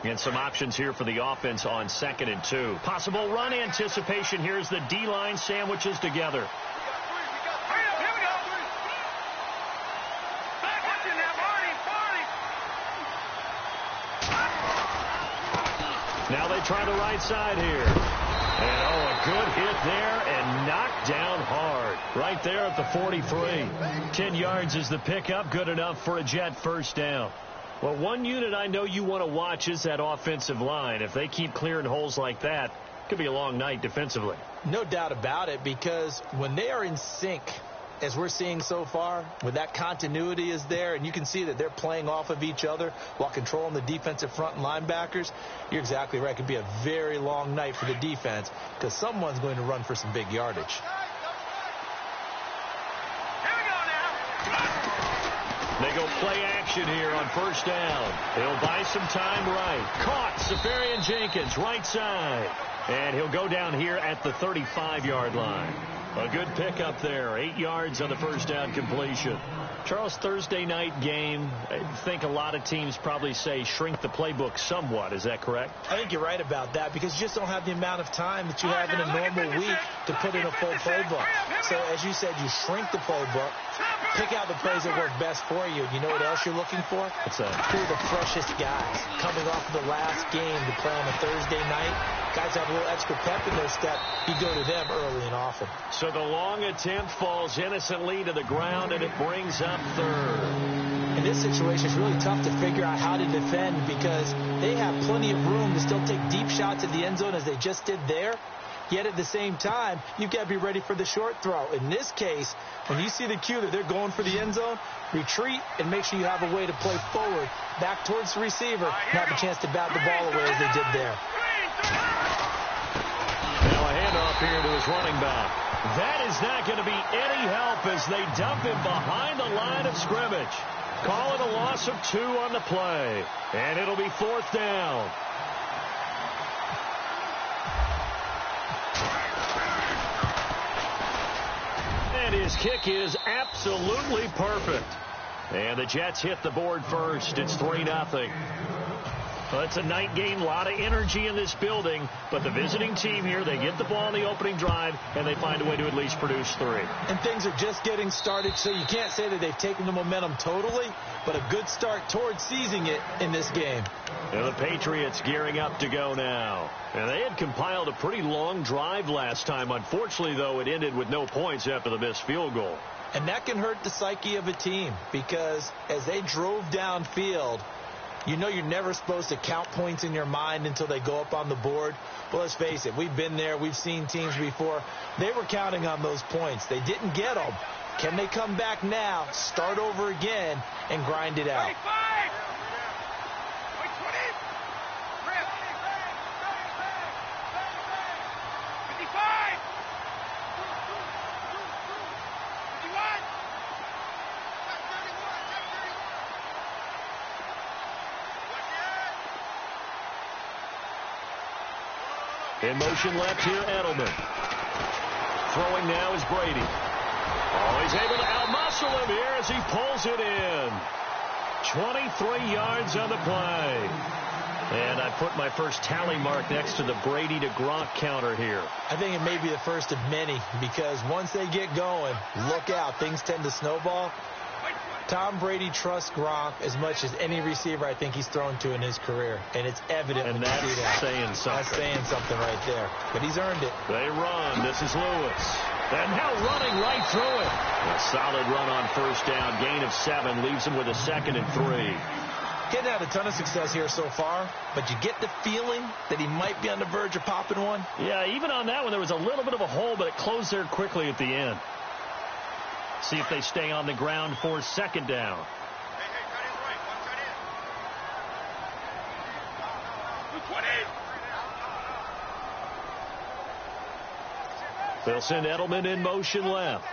And some options here for the offense on 2nd and 2. Possible run anticipation here as the D-line sandwiches together. Now they try the right side here. And, a good hit there and knocked down hard. Right there at the 43. 10 yards is the pickup. Good enough for a Jet first down. Well, one unit I know you want to watch is that offensive line. If they keep clearing holes like that, it could be a long night defensively. No doubt about it, because when they are in sync, as we're seeing so far, when that continuity is there and you can see that they're playing off of each other while controlling the defensive front and linebackers, you're exactly right. It could be a very long night for the defense because someone's going to run for some big yardage. They go play action here on first down. He'll buy some time right. Caught. Safarian Jenkins, right side. And he'll go down here at the 35-yard line. A good pickup there. 8 yards on the first down completion. Charles, Thursday night game, I think a lot of teams probably say shrink the playbook somewhat. Is that correct? I think you're right about that because you just don't have the amount of time that you have in a normal week to put in a full playbook. So, as you said, you shrink the playbook, pick out the plays that work best for you. You know what else you're looking for? What's that? Who are the freshest guys coming off of the last game to play on a Thursday night? Guys have a little extra pep in their step. You go to them early and often. So the long attempt falls innocently to the ground, and it brings up third. In this situation, it's really tough to figure out how to defend because they have plenty of room to still take deep shots at the end zone as they just did there. Yet at the same time, you've got to be ready for the short throw. In this case, when you see the cue that they're going for the end zone, retreat and make sure you have a way to play forward, back towards the receiver, and have a chance to bat the ball away as they did there. Now a handoff here to his running back. That is not going to be any help as they dump him behind the line of scrimmage. Call it a loss of 2 on the play. And it'll be 4th down. And his kick is absolutely perfect. And the Jets hit the board first. It's 3-0. Well, it's a night game, a lot of energy in this building, but the visiting team here, they get the ball in the opening drive, and they find a way to at least produce 3. And things are just getting started, so you can't say that they've taken the momentum totally, but a good start towards seizing it in this game. And the Patriots gearing up to go now. And they had compiled a pretty long drive last time. Unfortunately, though, it ended with no points after the missed field goal. And that can hurt the psyche of a team because as they drove downfield, you know you're never supposed to count points in your mind until they go up on the board. Well, let's face it. We've been there. We've seen teams before. They were counting on those points. They didn't get them. Can they come back now, start over again, and grind it out? In motion left here, Edelman. Throwing now is Brady. Oh, he's able to outmuscle him here as he pulls it in. 23 yards on the play. And I put my first tally mark next to the Brady to Gronk counter here. I think it may be the first of many because once they get going, look out. Things tend to snowball. Tom Brady trusts Gronk as much as any receiver I think he's thrown to in his career. And it's evident and when you see that. Saying something. That's saying something right there. But he's earned it. They run. This is Lewis. And now running right through it. A solid run on first down. Gain of 7 leaves him with a 2nd and 3. Getting had a ton of success here so far, but you get the feeling that he might be on the verge of popping one. Yeah, even on that one, there was a little bit of a hole, but it closed there quickly at the end. See if they stay on the ground for 2nd down. They'll send Edelman in motion left.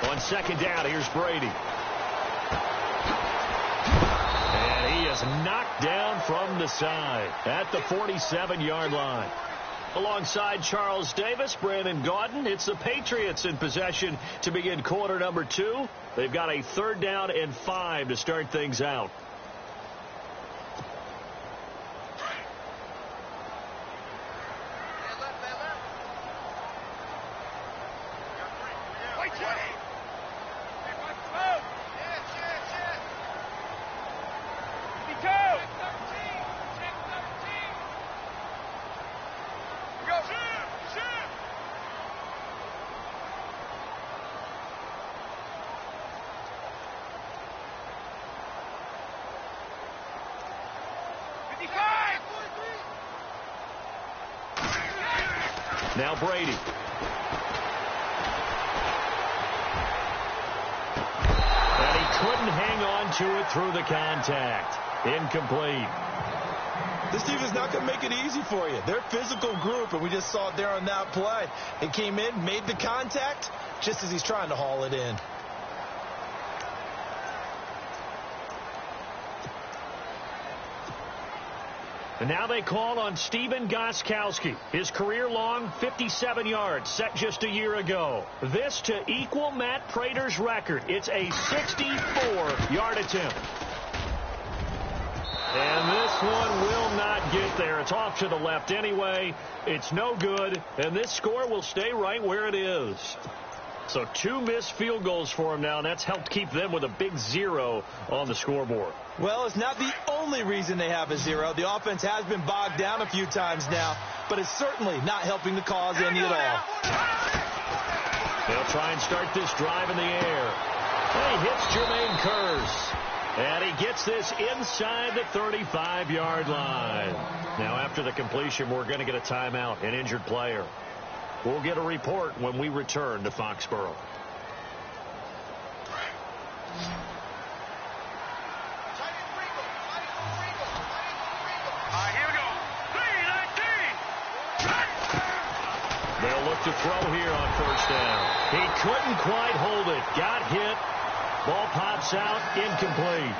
On 2nd down, here's Brady. And he is knocked down from the side at the 47-yard line. Alongside Charles Davis, Brandon Gaudin, it's the Patriots in possession to begin quarter number 2. They've got a 3rd down and 5 to start things out. Now Brady. And he couldn't hang on to it through the contact. Incomplete. This team is not going to make it easy for you. They're a physical group, and we just saw it there on that play. It came in, made the contact, just as he's trying to haul it in. And now they call on Stephen Gostkowski. His career-long 57 yards set just a year ago. This to equal Matt Prater's record. It's a 64-yard attempt. And this one will not get there. It's off to the left anyway. It's no good, and this score will stay right where it is. So 2 missed field goals for him now, and that's helped keep them with a big 0 on the scoreboard. Well, it's not the only reason they have a 0. The offense has been bogged down a few times now, but it's certainly not helping the cause any at all. They'll try and start this drive in the air. And he hits Jermaine Kearse. And he gets this inside the 35-yard line. Now, after the completion, we're going to get a timeout, an injured player. We'll get a report when we return to Foxborough. Here we go. 3-19. They'll look to throw here on 1st down. He couldn't quite hold it. Got hit. Ball pops out, incomplete.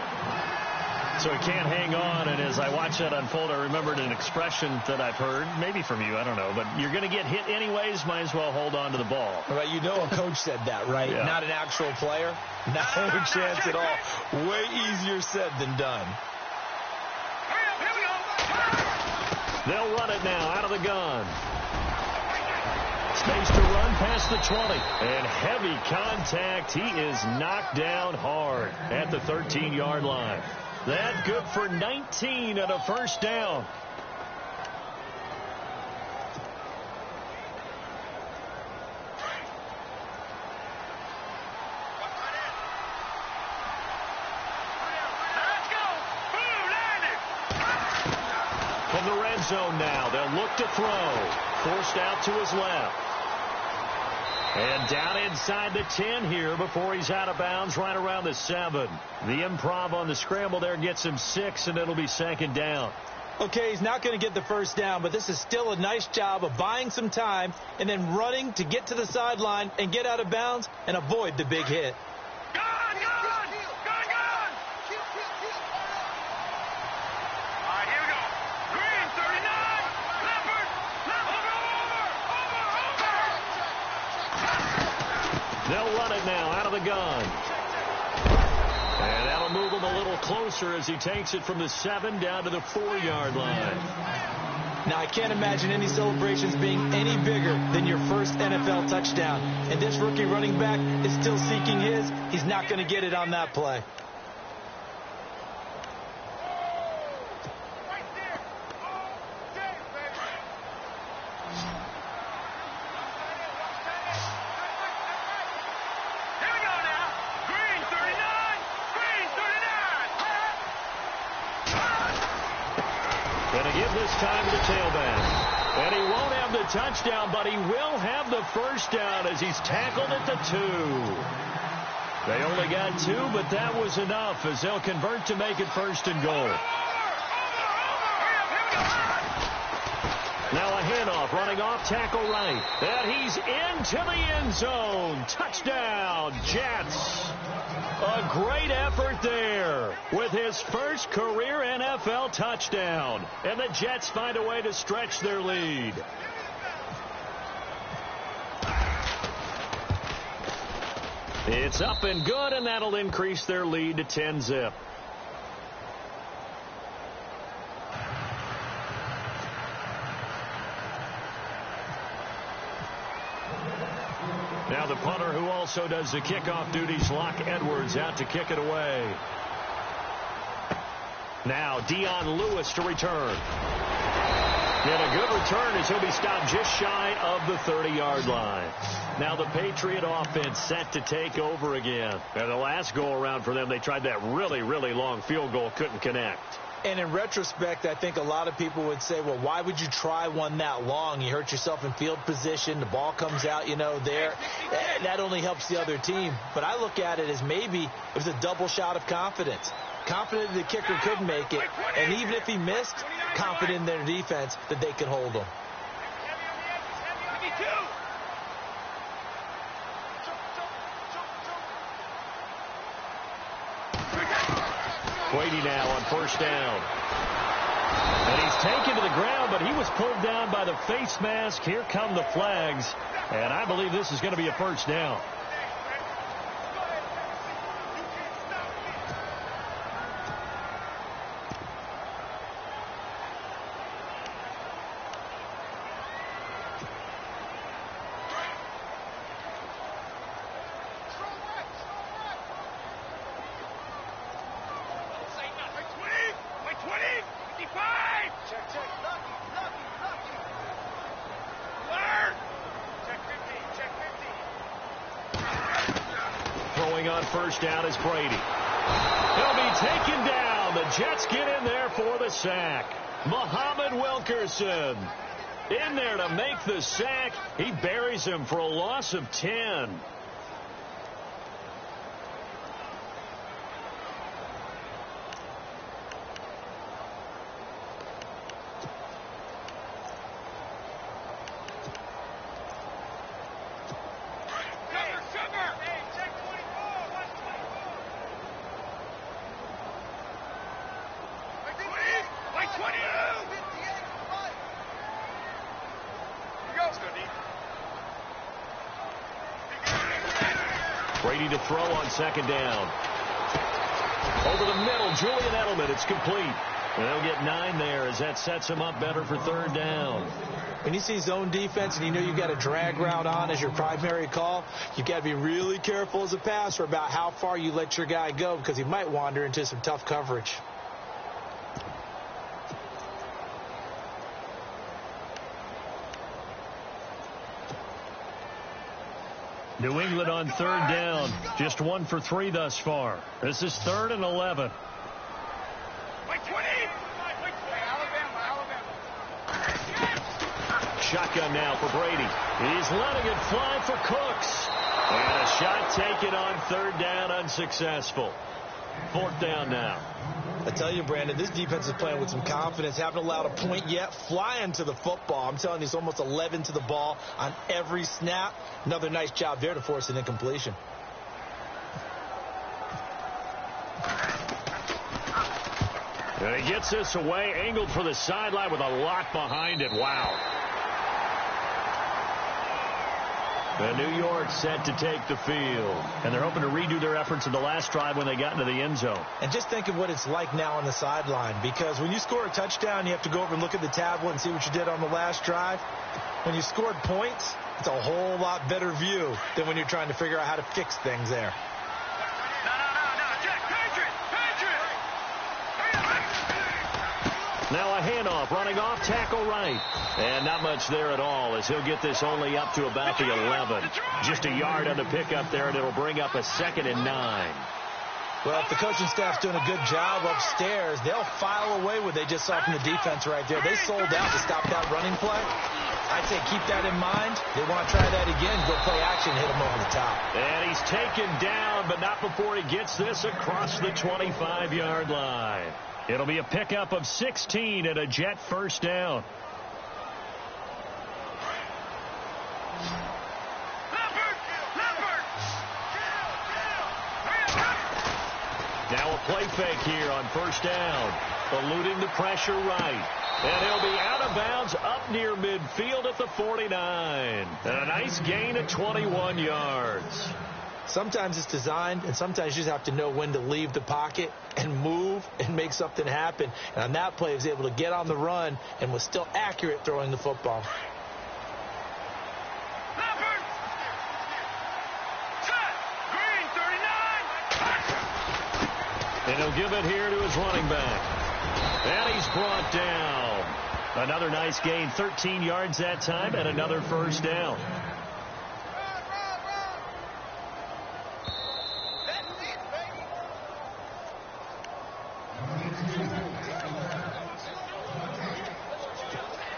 So he can't hang on, and as I watch that unfold, I remembered an expression that I've heard, maybe from you, I don't know, but you're going to get hit anyways, might as well hold on to the ball. Right, you know a coach said that, right? Yeah. Not an actual player. No chance at all. Way easier said than done. Here we go. They'll run it now out of the gun. Space to run past the 20. And heavy contact. He is knocked down hard at the 13-yard line. That good for 19 and a 1st down. Let's go. Boom, landed. From the red zone now, they'll look to throw. Forced out to his left. And down inside the 10 here before he's out of bounds right around the 7. The improv on the scramble there gets him 6, and it'll be 2nd down. Okay, he's not going to get the 1st down, but this is still a nice job of buying some time and then running to get to the sideline and get out of bounds and avoid the big hit. Gone. All right, here we go. Green, 39. Leopard. Over. They'll run it now out of the gun. And that'll move him a little closer as he takes it from the 7 down to the 4-yard line. Now, I can't imagine any celebrations being any bigger than your first NFL touchdown. And this rookie running back is still seeking his. He's not going to get it on that play. Time to the tailback. And he won't have the touchdown, but he will have the 1st down as he's tackled at the 2. They only got 2, but that was enough as they'll convert to make it 1st and goal. Now a handoff running off tackle right. And he's into the end zone. Touchdown, Jets. A great effort there with his first career NFL touchdown. And the Jets find a way to stretch their lead. It's up and good, and that'll increase their lead to 10-zip. Now the punter, who also does the kickoff duties, Locke Edwards, out to kick it away. Now Dion Lewis to return. And a good return as he'll be stopped just shy of the 30-yard line. Now the Patriot offense set to take over again. And the last go-around for them, they tried that really, really long field goal, couldn't connect. And in retrospect, I think a lot of people would say, well, why would you try one that long? You hurt yourself in field position. The ball comes out, there. That only helps the other team. But I look at it as maybe it was a double shot of confidence. Confident the kicker could make it. And even if he missed, confident in their defense that they could hold him. Brady now on first down. And he's taken to the ground, but he was pulled down by the face mask. Here come the flags. And I believe this is going to be a first down. On first down is Brady. He'll be taken down. The Jets get in there for the sack. Muhammad Wilkerson in there to make the sack. He buries him for a loss of 10. Brady to throw on second down. Over the middle, Julian Edelman. It's complete. And they'll get 9 there as that sets him up better for third down. When you see zone defense and you know you've got a drag route on as your primary call, you've got to be really careful as a passer about how far you let your guy go because he might wander into some tough coverage. New England on third down. Just 1 for 3 thus far. This is 3rd and 11. Shotgun now for Brady. He's letting it fly for Cooks. And a shot taken on third down, unsuccessful. 4th down now. I tell you, Brandon, this defense is playing with some confidence. Haven't allowed a point yet. Flying to the football. I'm telling you, it's almost 11 to the ball on every snap. Another nice job there to force an incompletion. And he gets this away, angled for the sideline with a lock behind it. Wow. And New York set to take the field. And they're hoping to redo their efforts in the last drive when they got into the end zone. And just think of what it's like now on the sideline. Because when you score a touchdown, you have to go over and look at the tablet and see what you did on the last drive. When you scored points, it's a whole lot better view than when you're trying to figure out how to fix things there. Now a handoff, running off, tackle right. And not much there at all as he'll get this only up to about the 11. Just a yard on the pickup there, and it'll bring up a 2nd and 9. Well, if the coaching staff's doing a good job upstairs, they'll file away what they just saw from the defense right there. They sold out to stop that running play. I'd say keep that in mind. They want to try that again, go play action, hit him over the top. And he's taken down, but not before he gets this across the 25-yard line. It'll be a pickup of 16 and a Jet first down. a play fake here on first down. Eluding the pressure right. And he'll be out of bounds up near midfield at the 49. And a nice gain of 21 yards. Sometimes it's designed, and sometimes you just have to know when to leave the pocket and move and make something happen. And on that play, he was able to get on the run and was still accurate throwing the football. Leopard! Set! Green, 39! And he'll give it here to his running back. And he's brought down. Another nice gain, 13 yards that time, and another first down.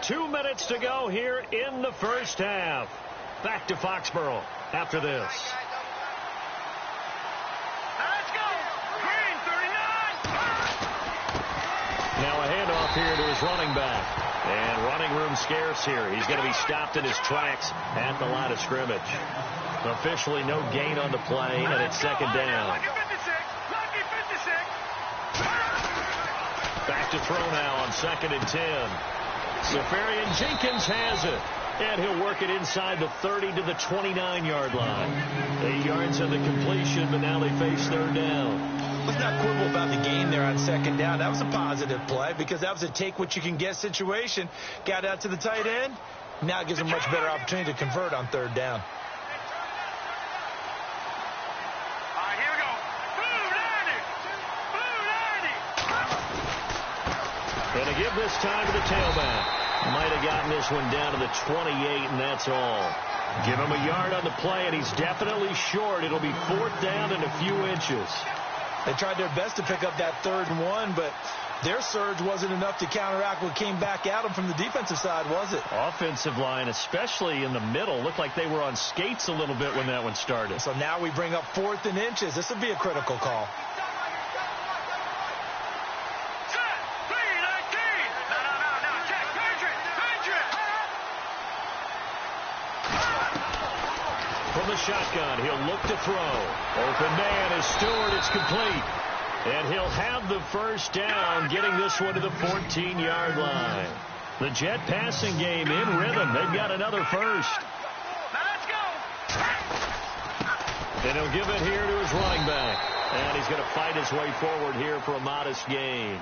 Two minutes to go here in the first half. Back to Foxborough after this. Let's go! Green, 39! Now a handoff here to his running back. And running room scarce here. He's going to be stopped in his tracks at the line of scrimmage. Officially no gain on the play, and it's second down. Lucky 56! Lucky 56! Back to throw now on 2nd and 10. Safarian Jenkins has it. And he'll work it inside the 30 to the 29-yard line. 8 yards on the completion, but now they face third down. Let's not quibble about the gain there on second down. That was a positive play because that was a take-what-you-can-get situation. Got out to the tight end. Now it gives him a much better opportunity to convert on third down. All right, here we go. Blue 90! Blue 90! And to give this time to the tailback. Might have gotten this one down to the 28, and that's all. Give him a yard on the play, and he's definitely short. It'll be fourth down and a few inches. They tried their best to pick up that 3rd and 1, but their surge wasn't enough to counteract what came back at them from the defensive side, was it? Offensive line, especially in the middle, looked like they were on skates a little bit when that one started. So now we bring up 4th and inches. This would be a critical call. From the shotgun, he'll look to throw. Open man is Stewart. It's complete. And he'll have the first down, getting this one to the 14-yard line. The Jet passing game in rhythm. They've got another first. Let's go! And he'll give it here to his running back. And he's going to fight his way forward here for a modest gain.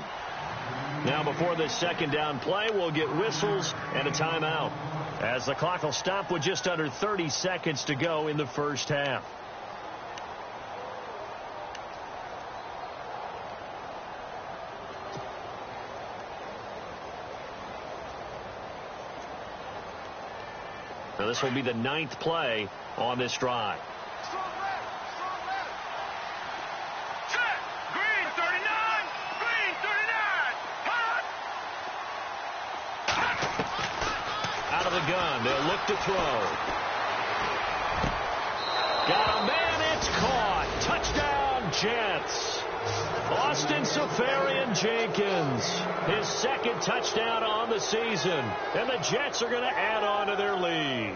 Now before this second down play, we'll get whistles and a timeout, as the clock will stop with just under 30 seconds to go in the first half. Now this will be the 9th play on this drive. Set! Green, 39! Green, 39! Hot! Out of the gun, they'll look to throw. Got a man, it's caught. Touchdown, Jets. Austin Safarian Jenkins, his 2nd touchdown on the season, and the Jets are going to add on to their lead.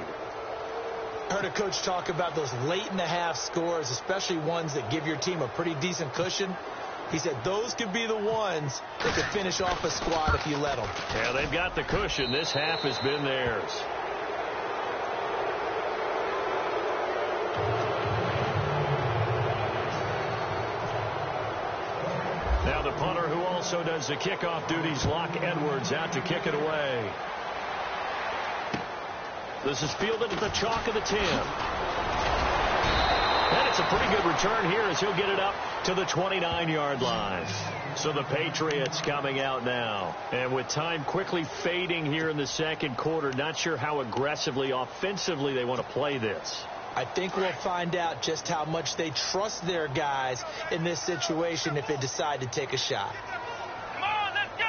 I heard a coach talk about those late-in-the-half scores, especially ones that give your team a pretty decent cushion. He said those could be the ones that could finish off a squad if you let them. Yeah, they've got the cushion. This half has been theirs. Now the punter, who also does the kickoff duties, Locke Edwards, out to kick it away. This is fielded at the chalk of the 10. And it's a pretty good return here as he'll get it up to the 29-yard line. So the Patriots coming out now. And with time quickly fading here in the second quarter, not sure how aggressively, offensively they want to play this. I think we'll find out just how much they trust their guys in this situation if they decide to take a shot. Come on, let's go!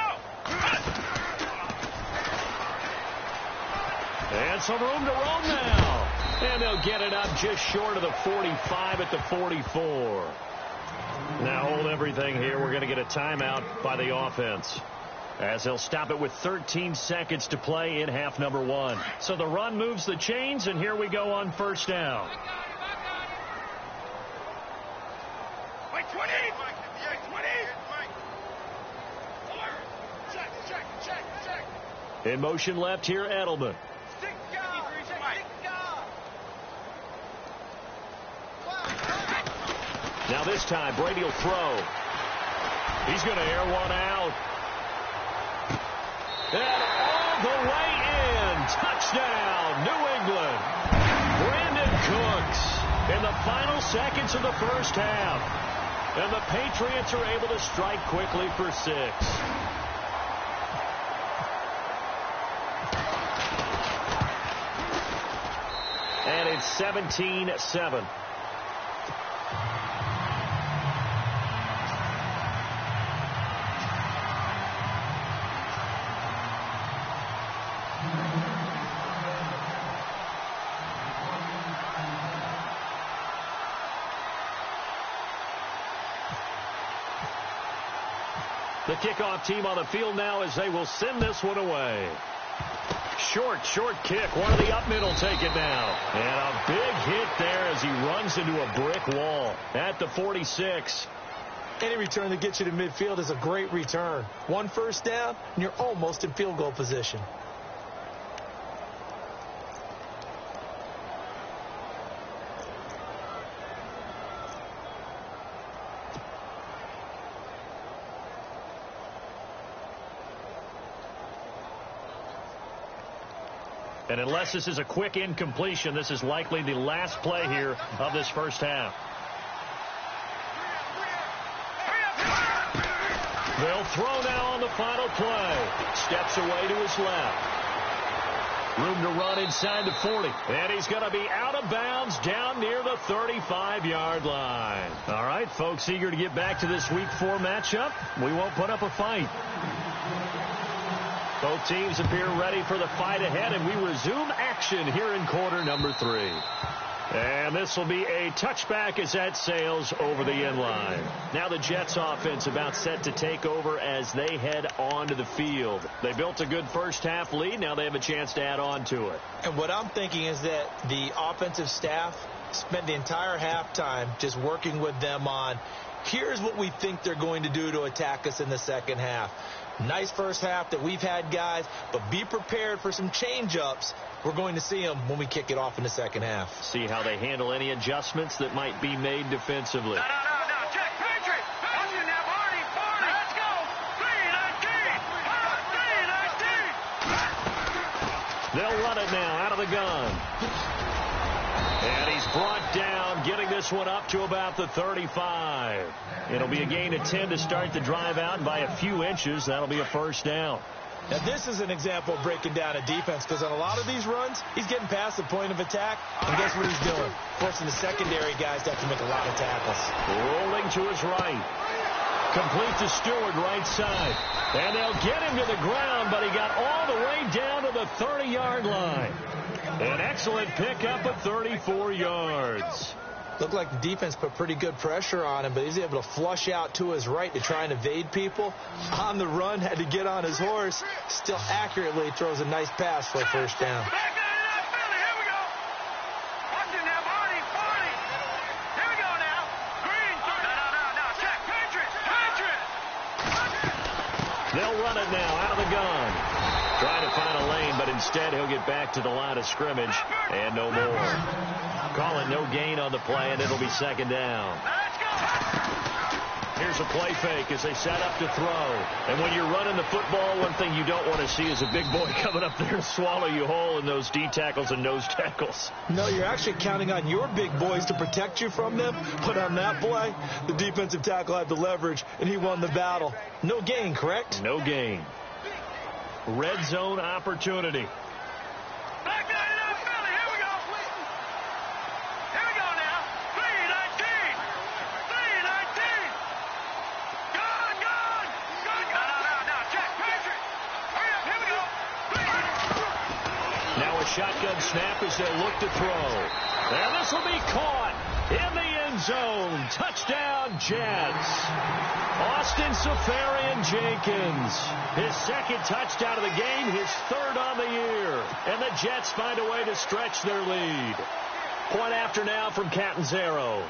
And some room to roam now. And they'll get it up just short of the 45 at the 44. Now hold everything here. We're going to get a timeout by the offense, as they'll stop it with 13 seconds to play in half number 1. So the run moves the chains, and here we go on first down. Wait, 20! 20! In motion left here, Edelman. Now this time, Brady will throw. He's going to air one out. And all the way in. Touchdown, New England. Brandon Cooks in the final seconds of the first half. And the Patriots are able to strike quickly for 6. And it's 17-7. The kickoff team on the field now as they will send this one away. Short kick. One of the up middle take it now. And a big hit there as he runs into a brick wall at the 46. Any return that gets you to midfield is a great return. 1 first down, and you're almost in field goal position. And unless this is a quick incompletion, this is likely the last play here of this first half. They'll throw now on the final play. Steps away to his left. Room to run inside the 40. And he's going to be out of bounds down near the 35-yard line. All right, folks, eager to get back to this Week 4 matchup. We won't put up a fight. Both teams appear ready for the fight ahead, and we resume action here in quarter number 3. And this will be a touchback as that sails over the end line. Now the Jets offense about set to take over as they head onto the field. They built a good first half lead. Now they have a chance to add on to it. And what I'm thinking is that the offensive staff spent the entire halftime just working with them on, here's what we think they're going to do to attack us in the second half. Nice first half that we've had, guys, but be prepared for some change-ups. We're going to see them when we kick it off in the second half. See how they handle any adjustments that might be made defensively. No. Check, Patriot. Austin, now, Barney. Let's go. 3-19. 3-19. They'll run it now out of the gun. And he's brought down, getting this one up to about the 35. It'll be a gain of 10 to start the drive out, and by a few inches, that'll be a first down. Now, this is an example of breaking down a defense, because on a lot of these runs, he's getting past the point of attack, and guess what he's doing? Forcing the secondary guys to have to make a lot of tackles. Rolling to his right. Complete to Stewart, right side. And they'll get him to the ground, but he got all the way down to the 30-yard line. An excellent pickup at 34 yards. Looked like the defense put pretty good pressure on him, but he's able to flush out to his right to try and evade people. On the run, had to get on his horse. Still accurately throws a nice pass for a first down. Back on it up, Philly. Here we go. Austin, now, Barney. Here we go now. Green. No. Check, Patriot. They'll run it now out of the gun. Trying to find a lane, but instead he'll get back to the line of scrimmage and no more. Call it no gain on the play, and it'll be second down. Let's go. Here's a play fake as they set up to throw. And when you're running the football, one thing you don't want to see is a big boy coming up there and swallow you whole in those D tackles and nose tackles. No, you're actually counting on your big boys to protect you from them. But on that play, the defensive tackle had the leverage, and he won the battle. No gain, correct? No gain. Red zone opportunity. Back on it up, Philly. Here we go. Here we go now. 3-19. 3-19. Gone. No. Check, Patriot. Hurry up. Here we go. Now a shotgun snap as they look to throw. And this will be caught in the end zone. Touchdown, Jets. Austin Seferian-Jenkins. His second touchdown of the game, his third on the year. And the Jets find a way to stretch their lead. Point after now from Catanzaro.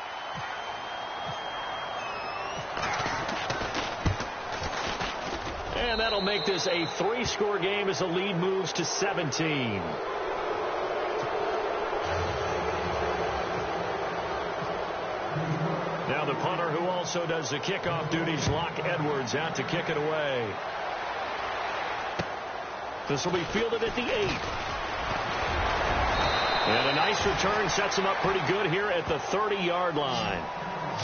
And that'll make this a 3-score game as the lead moves to 17. Now the punter, who also does the kickoff duties, Locke Edwards, out to kick it away. This will be fielded at the 8. And a nice return sets them up pretty good here at the 30-yard line.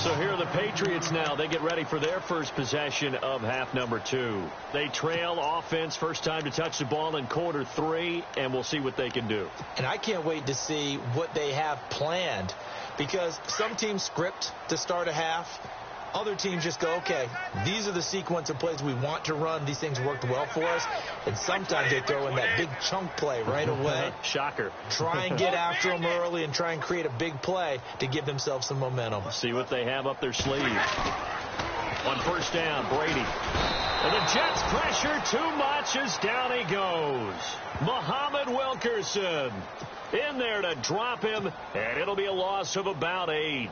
So here are the Patriots now. They get ready for their first possession of half number 2. They trail offense, first time to touch the ball in quarter 3, and we'll see what they can do. And I can't wait to see what they have planned, because some teams script to start a half. Other teams just go, okay, these are the sequence of plays we want to run. These things worked well for us. And sometimes they throw in that big chunk play right away. Shocker. Try and get after them early and try and create a big play to give themselves some momentum. See what they have up their sleeve. On first down, Brady. And the Jets pressure too much as down he goes. Muhammad Wilkerson in there to drop him, and it'll be a loss of about 8.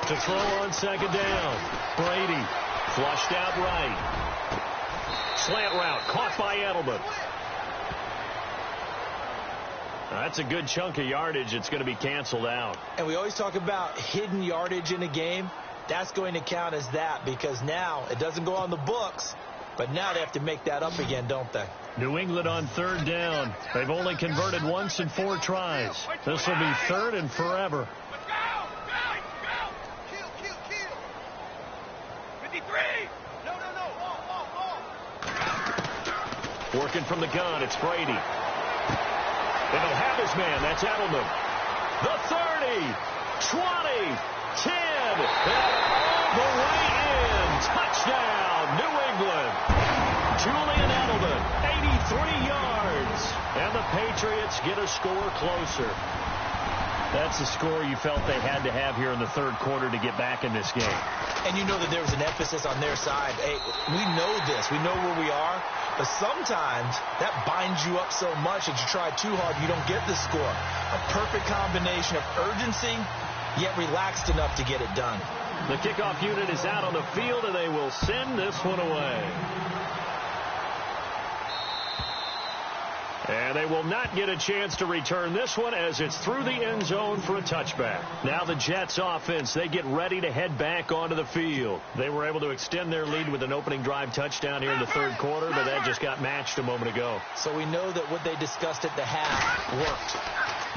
To throw on second down. Brady flushed out right. Slant route caught by Edelman. That's a good chunk of yardage. It's going to be canceled out. And we always talk about hidden yardage in a game. That's going to count as that, because now it doesn't go on the books, but now they have to make that up again, don't they? New England on third down. They've only converted once in 4 tries. This will be third and forever. Working from the gun, it's Brady. And they'll have his man. That's Edelman. The 30, 20, 10, and all the way in. Touchdown, New England. Julian Edelman, 83 yards. And the Patriots get a score closer. That's the score you felt they had to have here in the third quarter to get back in this game. And you know that there was an emphasis on their side. Hey, we know this. We know where we are. But sometimes that binds you up so much that you try too hard, you don't get the score. A perfect combination of urgency, yet relaxed enough to get it done. The kickoff unit is out on the field, and they will send this one away. And they will not get a chance to return this one as it's through the end zone for a touchback. Now the Jets offense, they get ready to head back onto the field. They were able to extend their lead with an opening drive touchdown here in the third quarter, but that just got matched a moment ago. So we know that what they discussed at the half worked.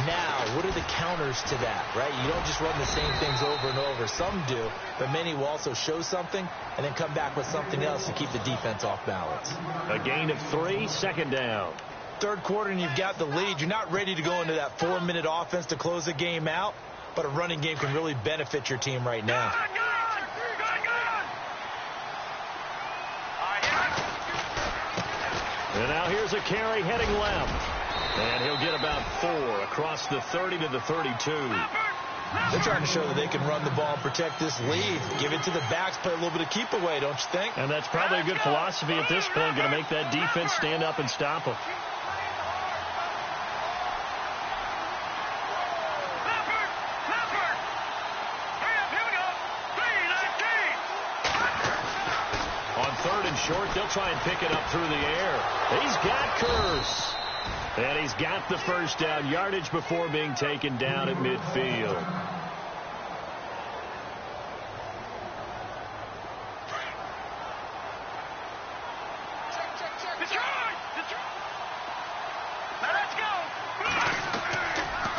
Now, what are the counters to that, right? You don't just run the same things over and over. Some do, but many will also show something and then come back with something else to keep the defense off balance. A gain of 3, second down. Third quarter and you've got the lead. You're not ready to go into that 4-minute offense to close the game out, but a running game can really benefit your team right now. And now here's a carry heading left. And he'll get about 4 across the 30 to the 32. They're trying to show that they can run the ball and protect this lead. Give it to the backs, play a little bit of keep away, don't you think? And that's probably a good philosophy at this point, going to make that defense stand up and stop them. Short, they'll try and pick it up through the air. He's got Kearse. And he's got the first down, yardage before being taken down at midfield.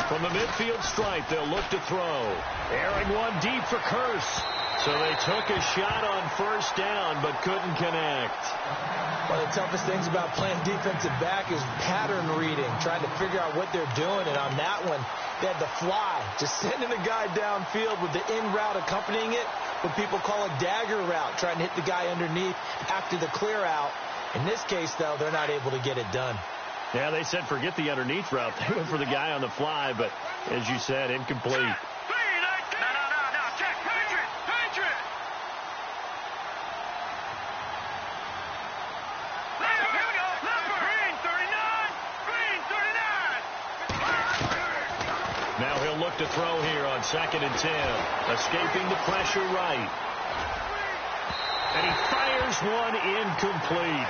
From the midfield stripe, they'll look to throw. Airing one deep for Kearse. So they took a shot on first down, but couldn't connect. One of the toughest things about playing defensive back is pattern reading, trying to figure out what they're doing. And on that one, they had the fly, just sending the guy downfield with the in route accompanying it, what people call a dagger route, trying to hit the guy underneath after the clear out. In this case, though, they're not able to get it done. Yeah, they said forget the underneath route. They went for the guy on the fly, but as you said, incomplete. No. Check. Patriot. Here we go. Green 39. Now he'll look to throw here on 2nd and 10. Escaping the pressure right. And he fires one incomplete.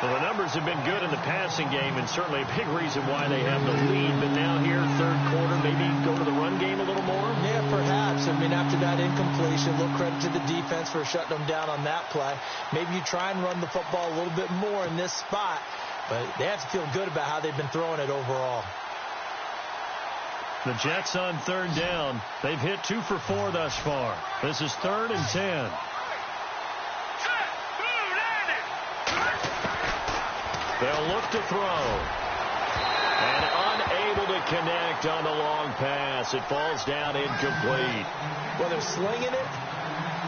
Well, the numbers have been good in the passing game, and certainly a big reason why they have the lead. But now here, third quarter, maybe go to the run game a little more? Yeah, perhaps. I mean, after that incompletion, a little credit to the defense for shutting them down on that play. Maybe you try and run the football a little bit more in this spot, but they have to feel good about how they've been throwing it overall. The Jets on 3rd down. They've hit 2 for 4 thus far. This is 3rd and 10. They'll look to throw. And unable to connect on the long pass. It falls down incomplete. Well, they're slinging it,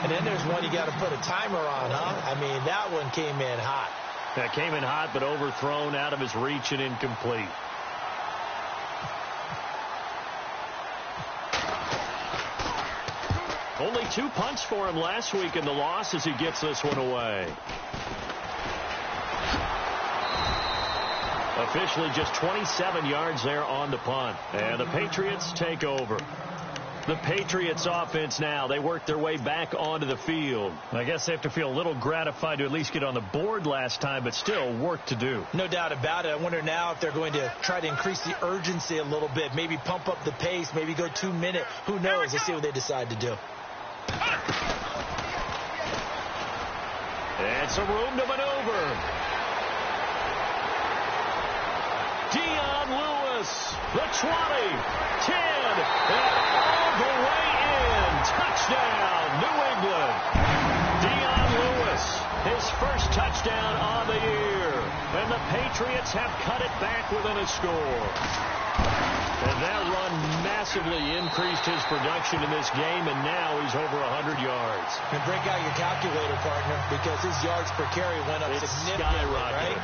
and then there's one you got to put a timer on, huh? I mean, that one came in hot. That came in hot, but overthrown out of his reach and incomplete. Only 2 punts for him last week in the loss as he gets this one away. Officially just 27 yards there on the punt. And the Patriots take over. The Patriots offense now. They work their way back onto the field. I guess they have to feel a little gratified to at least get on the board last time, but still work to do. No doubt about it. I wonder now if they're going to try to increase the urgency a little bit. Maybe pump up the pace. Maybe go 2-minute. Who knows? Let's see what they decide to do. And some room to maneuver. Dion Lewis, the 20, 10, and all the way in. Touchdown, New England. Dion Lewis, his first touchdown on the year. And the Patriots have cut it back within a score. And that run massively increased his production in this game, and now he's over 100 yards. And break out your calculator, partner, because his yards per carry went up significantly, right?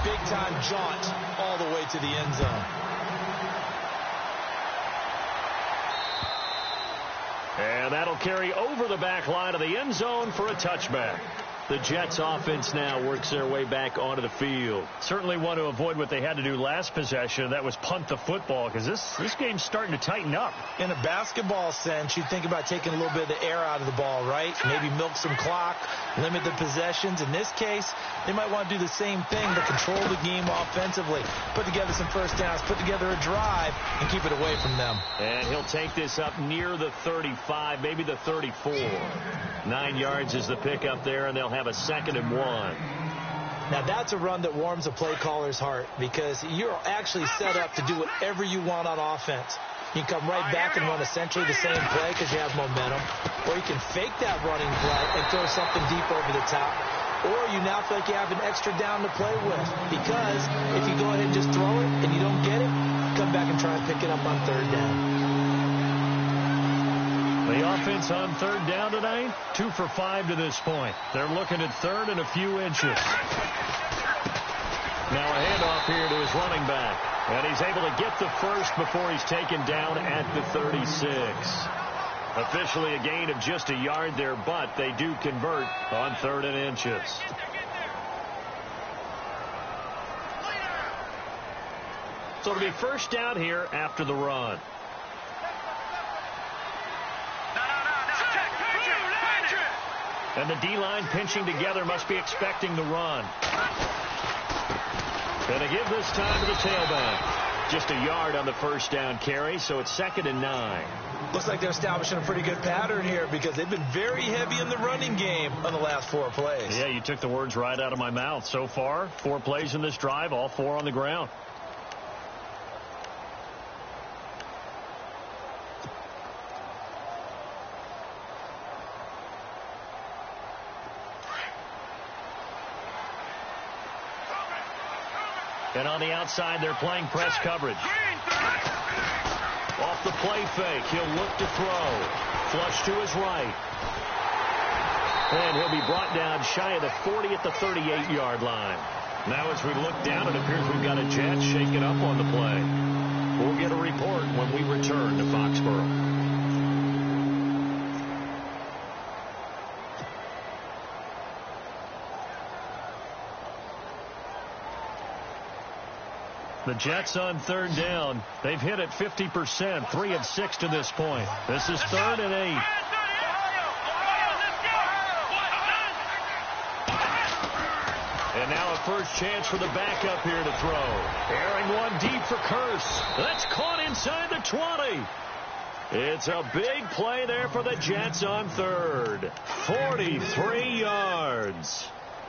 Big-time jaunt all the way to the end zone. And that'll carry over the back line of the end zone for a touchback. The Jets offense now works their way back onto the field. Certainly want to avoid what they had to do last possession. That was punt the football, because this game's starting to tighten up. In a basketball sense, you think about taking a little bit of the air out of the ball, right? Maybe milk some clock, limit the possessions. In this case, they might want to do the same thing, but control the game offensively. Put together some first downs, put together a drive, and keep it away from them. And he'll take this up near the 35, maybe the 34. 9 yards is the pickup there, and they'll have a 2nd and 1. Now, that's a run that warms a play caller's heart, because you're actually set up to do whatever you want on offense. You can come right back and run essentially the same play because you have momentum, or you can fake that running play and throw something deep over the top, or you now feel like you have an extra down to play with, because if you go ahead and just throw it and you don't get it, come back and try and pick it up on 3rd down. The offense on 3rd down tonight, 2 for 5 to this point. They're looking at 3rd and a few inches. Now a handoff here to his running back. And he's able to get the first before he's taken down at the 36. Officially a gain of just a yard there, but they do convert on 3rd and inches. So it'll be first down here after the run. And the D-line pinching together must be expecting the run. Going to give this time to the tailback. Just a yard on the first down carry, so it's 2nd and 9. Looks like they're establishing a pretty good pattern here, because they've been very heavy in the running game on the last 4 plays. Yeah, you took the words right out of my mouth. So far, 4 plays in this drive, all 4 on the ground. And on the outside, they're playing press coverage. Off the play fake, he'll look to throw. Flush to his right. And he'll be brought down shy of the 40 at the 38-yard line. Now as we look down, it appears we've got a Jet shaking up on the play. We'll get a report when we return to Foxborough. The Jets on third down. They've hit it 50%, 3 of 6 to this point. This is 3rd and 8. And now a first chance for the backup here to throw. Airing one deep for Curse. That's caught inside the 20. It's a big play there for the Jets on third. 43 yards.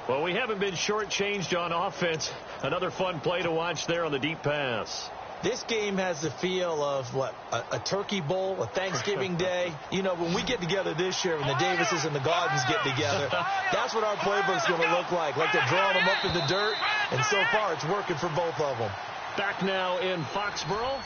Well, we haven't been shortchanged on offense. Another fun play to watch there on the deep pass. This game has the feel of, a turkey bowl, a Thanksgiving day. You know, when we get together this year, when the Davises and the Gardens get together, that's what our playbook's going to look like they're drawing them up in the dirt, and so far it's working for both of them. Back now in Foxborough.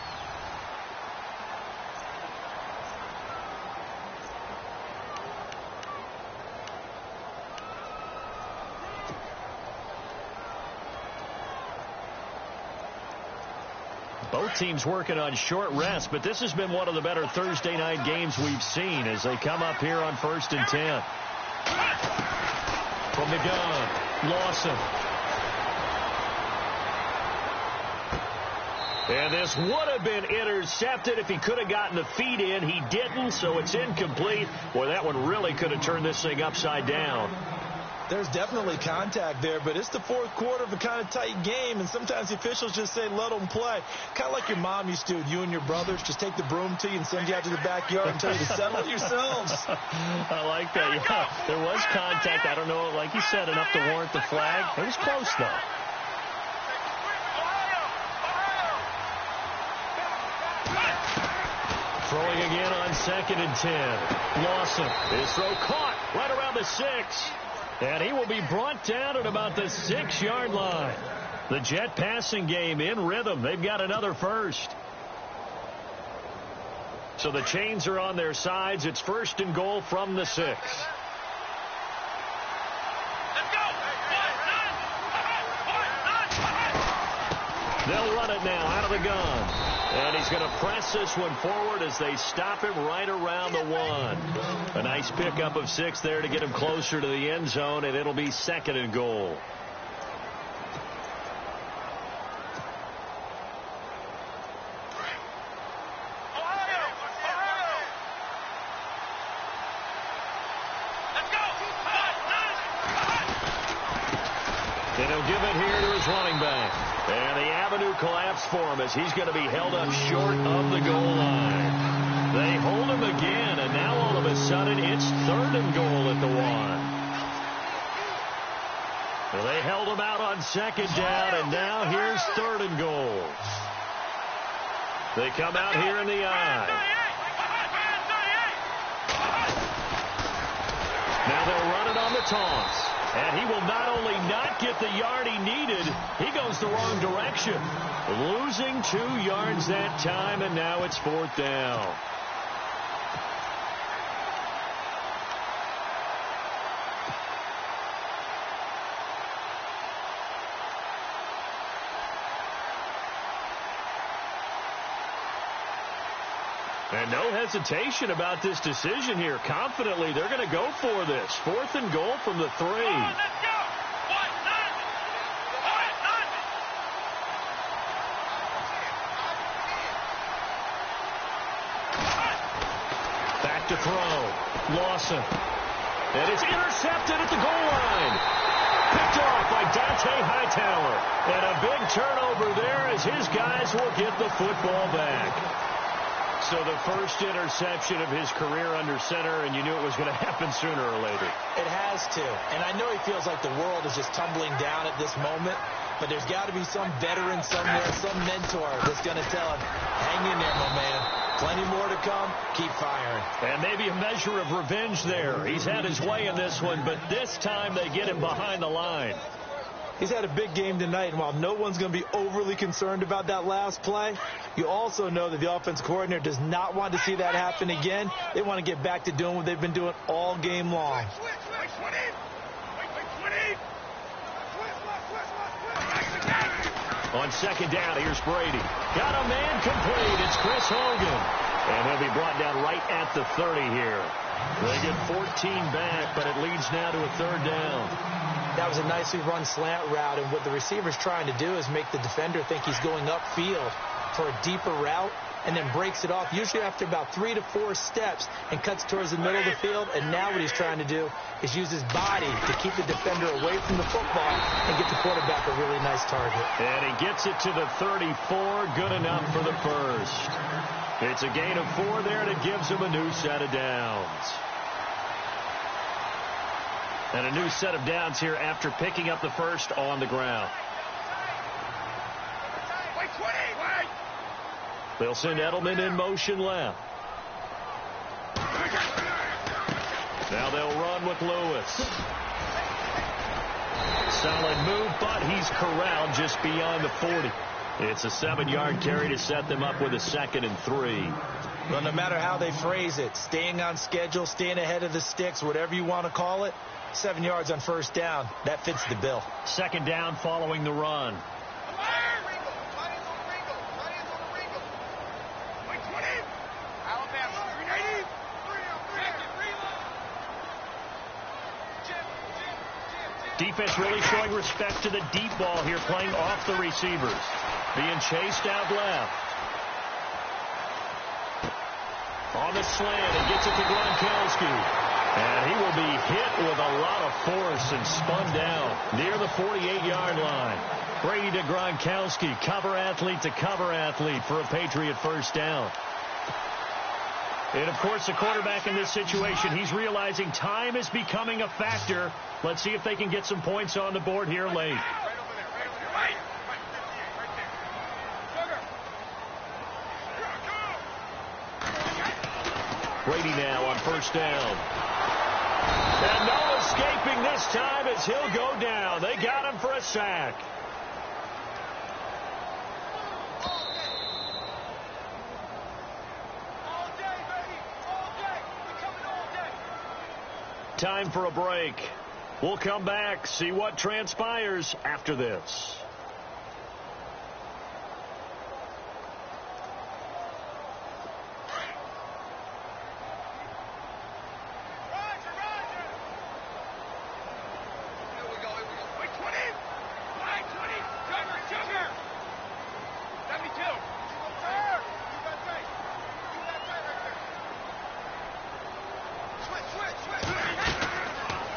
Both teams working on short rest, but this has been one of the better Thursday night games we've seen as they come up here on 1st and 10. From the gun, Lawson. And this would have been intercepted if he could have gotten the feet in. He didn't, so it's incomplete. Boy, that one really could have turned this thing upside down. There's definitely contact there, but it's the fourth quarter of a kind of tight game, and sometimes the officials just say, let them play. Kind of like your mom used to, you and your brothers, just take the broom to you and send you out to the backyard and tell you to settle it yourselves. I like that. Yeah, there was contact. I don't know, like you said, enough to warrant the flag. It was close, though. Throwing again on 2nd and 10. Lawson. His throw caught right around the 6. And he will be brought down at about the 6-yard line. The Jet passing game in rhythm. They've got another first. So the chains are on their sides. It's 1st and goal from the 6. They'll run it now out of the gun. And he's going to press this one forward as they stop him right around the 1. A nice pickup of 6 there to get him closer to the end zone, and it'll be 2nd and goal. And he'll give it here to his running back. And the avenue collapsed for him as he's going to be held up short of the goal line. They hold him again, and now all of a sudden it's 3rd and goal at the 1. Well, they held him out on 2nd down, and now here's 3rd and goal. They come out here in the I. Now they'll run it on the toss. And he will not only not get the yard he needed, he goes the wrong direction. Losing 2 yards that time, and now it's 4th down. And no hesitation about this decision here. Confidently, they're going to go for this. 4th and goal from the 3. Back to throw. Lawson. And it's intercepted at the goal line. Picked off by Dante Hightower. And a big turnover there as his guys will get the football back. So the first interception of his career under center, and you knew it was going to happen sooner or later. It has to. And I know he feels like the world is just tumbling down at this moment, but there's got to be some veteran somewhere, some mentor that's going to tell him, hang in there, my man. Plenty more to come. Keep firing. And maybe a measure of revenge there. He's had his way in this one, but this time they get him behind the line. He's had a big game tonight, and while no one's going to be overly concerned about that last play, you also know that the offensive coordinator does not want to see that happen again. They want to get back to doing what they've been doing all game long. On second down, here's Brady. Got a man complete. It's Chris Hogan. And he'll be brought down right at the 30 here. They get 14 back, but it leads now to a third down. That was a nicely run slant route, and what the receiver's trying to do is make the defender think he's going upfield for a deeper route, and then breaks it off, usually after about 3 to 4 steps, and cuts towards the middle of the field. And now what he's trying to do is use his body to keep the defender away from the football and get the quarterback a really nice target. And he gets it to the 34, good enough for the first. It's a gain of 4 there, and it gives him a new set of downs. And a new set of downs here after picking up the first on the ground. They'll send Edelman in motion left. Now they'll run with Lewis. Solid move, but he's corralled just beyond the 40. It's a 7-yard carry to set them up with a 2nd and 3. Well, no matter how they phrase it, staying on schedule, staying ahead of the sticks, whatever you want to call it, 7 yards on first down, that fits the bill. Second down following the run. Defense really showing respect to the deep ball here, playing off the receivers. Being chased out left. On the slant, it gets it to Gronkowski. And he will be hit with a lot of force and spun down near the 48-yard line. Brady to Gronkowski, cover athlete to cover athlete for a Patriot first down. And, of course, the quarterback in this situation, he's realizing time is becoming a factor. Let's see if they can get some points on the board here late. Brady now on first down. And no escaping this time as he'll go down. They got him for a sack. Time for a break. We'll come back, see what transpires after this.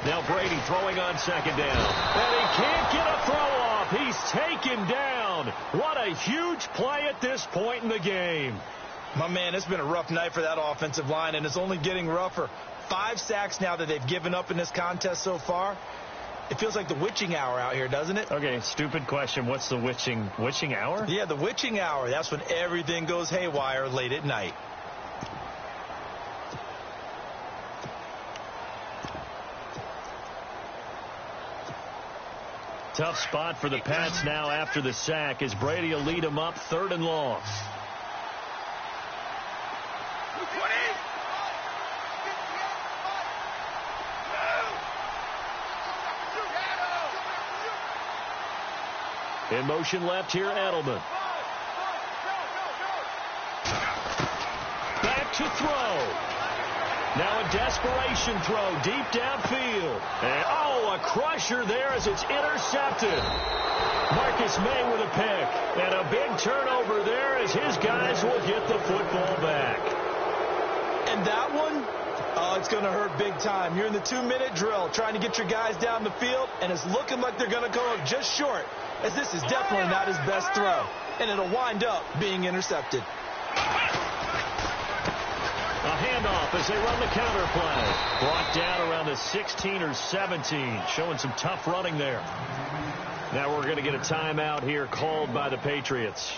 Now Brady throwing on second down. And he can't get a throw off. He's taken down. What a huge play at this point in the game. My man, it's been a rough night for that offensive line, and it's only getting rougher. 5 sacks now that they've given up in this contest so far. It feels like the witching hour out here, doesn't it? Okay, stupid question. What's the witching hour? Yeah, the witching hour. That's when everything goes haywire late at night. Tough spot for the Pats now after the sack as Brady will lead them up 3rd and long. In motion left here, Edelman. Back to throw. Now a desperation throw deep downfield. And, a crusher there as it's intercepted. Marcus May with a pick. And a big turnover there as his guys will get the football back. And that one, it's going to hurt big time. You're in the 2-minute drill trying to get your guys down the field, and it's looking like they're going to go up just short, as this is definitely not his best throw. And it'll wind up being intercepted. A handoff as they run the counter play. Brought down around the 16 or 17. Showing some tough running there. Now we're going to get a timeout here called by the Patriots.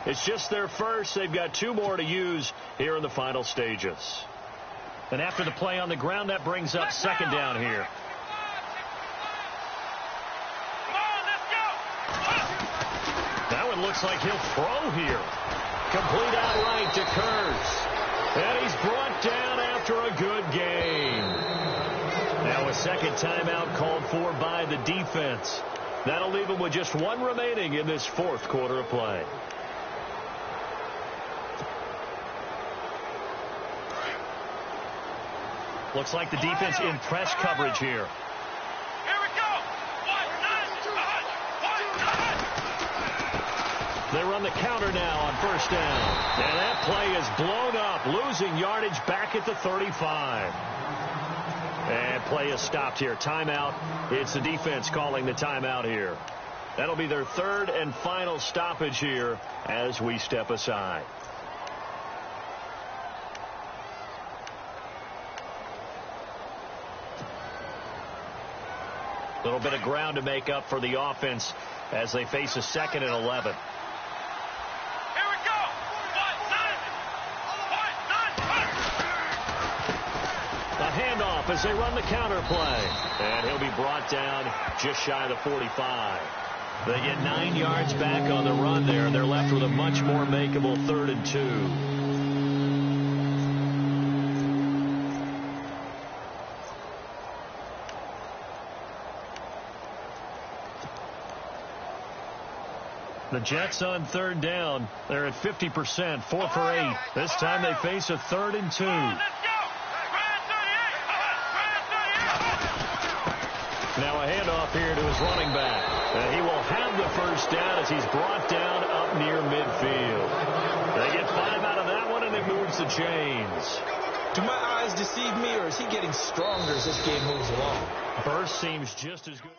It's just their first. They've got 2 more to use here in the final stages. And after the play on the ground, that brings up second down here. That one looks like he'll throw here. Complete outright to Kurz. And he's brought down after a good game. Now a second timeout called for by the defense. That'll leave him with just one remaining in this fourth quarter of play. Looks like the defense in press coverage here. Here we go. 1-9. They run the counter now on first down. And that play is blown up, losing yardage back at the 35. And play is stopped here. Timeout. It's the defense calling the timeout here. That'll be their third and final stoppage here as we step aside. A little bit of ground to make up for the offense as they face a 2nd and 11. Handoff as they run the counter play. And he'll be brought down just shy of the 45. They get 9 yards back on the run there, and they're left with a much more makeable 3rd and 2. The Jets on 3rd down. They're at 50%, 4 for 8. This time they face a 3rd and 2. Now a handoff here to his running back. And he will have the first down as he's brought down up near midfield. They get 5 out of that one, and it moves the chains. Do my eyes deceive me, or is he getting stronger as this game moves along? Burst seems just as good.